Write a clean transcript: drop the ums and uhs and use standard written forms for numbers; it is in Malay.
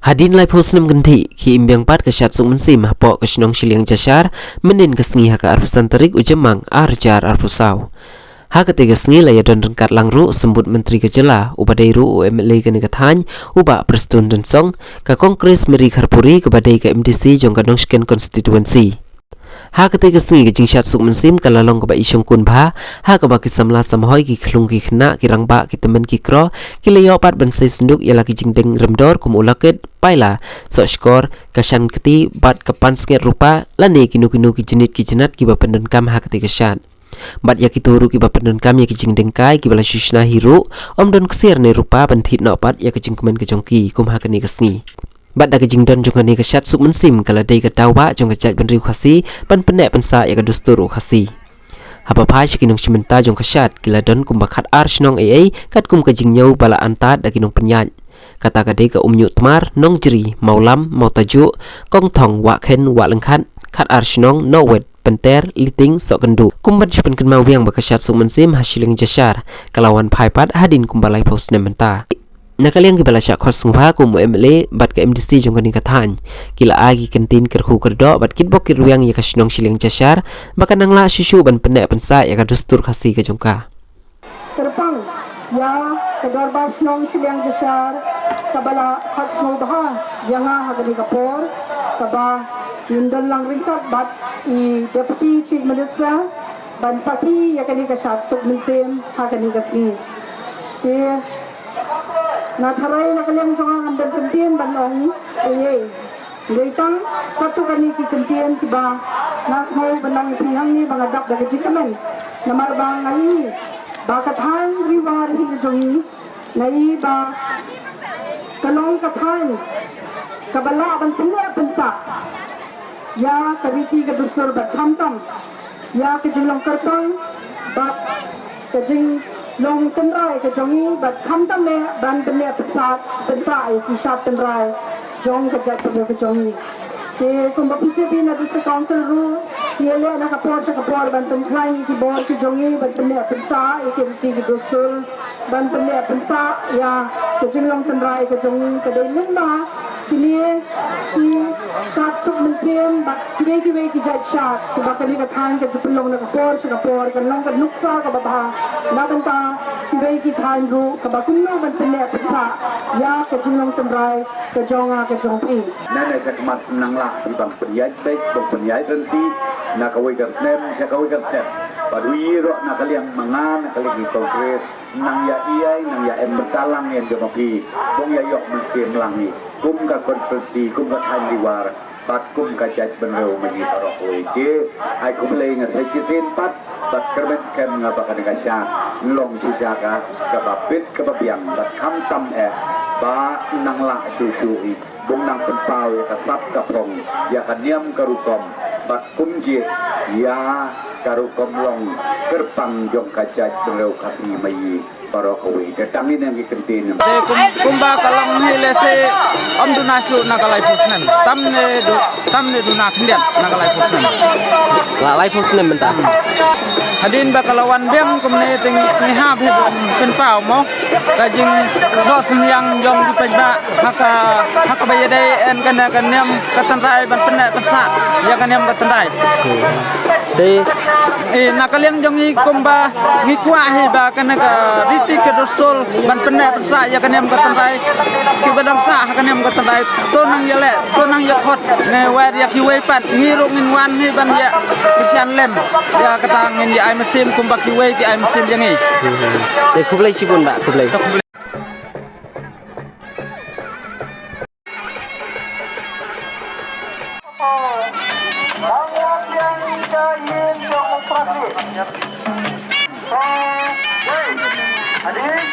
Hadin lai posnem ganti ki imbyang pat kasyat sung mensim hapo kasinong siliang jasar menin kesengi haka arpusan terik ujemang arjar arpusau. Haka tiga sengi laya don rengkat langru sembut menteri kejela ubadairu UMLA kene kathany uba prestun dan song ka kongres meri kharpuri kebadai ka MDC jong kadong sken constituency. Ha ketika sengi kejing syat suk mensim kalalong keba isyong kun bha ha keba kisamla samhoy ki khlung ki khna ki rangba ki temen ki kro ki leyo pat bensai senduk yala ki jingdeng remdor kum ulaket paila so skor kasan keti bat kapan sket rupa lane kinu ki jenat ki bapendon kam ha ketika syat bat ya kituru ki bapendon kam ya ki jingdeng kai ki bala shushna hiru om don ksir ne rupa benthit no pat ya kejing kemen kejongki kum ha keni kesengi. Bat da kejing don jong kani kasyat suk mensim kala dei katawa jong kajat benriu khasi pan penek pensa ya kadusturu khasi. Hapa pai sikinong simenta jong kasyat kila don kumbakat arsnong AA kat kum kejing nyau bala antat da kinong penyat. Kata kadei ka umnyu tmar nong jeri maulam mau tajuk kong thong wa khen wa lengkhat kat arsnong no wet penter liting sok kendu. Kumbat jupen kenma wiang bakasyat suk mensim hasiling jasar kalawan pai pat hadin kumbalai pos nementa. Nakaliang kibala syak khos ngwa kum MLA bat ka MDC jong kani kathan kila agi kentin kerhu kerdo bat kitbok kirwiang ya kasinong siling jasar baka nangla susu ban penek pensa ya ka dustur khasi ka jongka terpang ya kedar basnong siling jasar kabala khas ngwa yanga hagani kapor kaba yundan lang ringkat bat I deputy chief minister ban saki ya kani kasyat suk mensim hagani kasni na tharai na kaliang jonga amdan kentien banong gaitang satu kani ki kentien tiba nas mau benang pihang ni bangadak daga jikamen namar bang ai ba kathan riwar hi jongi nai ba kalong kathan kabala ban punya pensa ya kariki ka dusur ba thamtam ya ke jinglong kartang ba kajing long tenrai ke jongi bat khamtam ne ban benne pensa ai ki shat tenrai jong ke jat ke jongi ke kumba PCP na dis council ru yele na kapor ban tumklai ki bor ki jongi bat benne pensa ai ke ti ki dosul ban benne pensa ya ke jinglong tenrai ke jongi ke dei lemma kini ki shat suk mensim bat ki ki jat shat ku bakali ka than ke pelong na kapor kan long ka nuksa ka baba na banta ki ki than ru ka bakum no ban benne pensa ya ke jinglong tenrai ke jonga ke jongpi nana sakmat nangla di bang penyai baik bang penyai berhenti nak kawai kertem saya kawai kertem padui ro nak kalian mangan kalian di kongres nang ya iai nang ya em bertalang yang jomopi bong ya yok mesin langi kum ka konstitusi kum ka than diwar pat kum ka jat benreu mengi parok oje ai kum le ngasai kisin pat pat kerben skem ngapakan kasya long sisaka ka babit ka babiang bat kam tam ba nangla susui bung nang penpau ya kasap kaprong ya kaniam karukom bat kumje ya karukom long kerpang jong kajat benreu kasi mai parokowi datang ini yang dikentin kumba kalang hilese om dunasu nakalai pusnem tamne duna kendiat nakalai pusnem la lai posnem menta hadin bakalawan biang kumne tingi ha bebon penpau mo kajing do senyang jong di pejba haka bayadai en kana kaniam katanrai ban pendak pensa ya kaniam katanrai de nakaliang jong I kumba ngikwa hi ba kana ka riti ke dostol ban pendak pensa ya kaniam katanrai ki badang sa kaniam katanrai to nang yale to nang yakhot ne wer ya kiwe pat ngirung min wan ni ban ya kesian lem ya katang ngin ya ai mesim kumba kiwe ki ai mesim jangi de kublai sibun ba kublai Adik,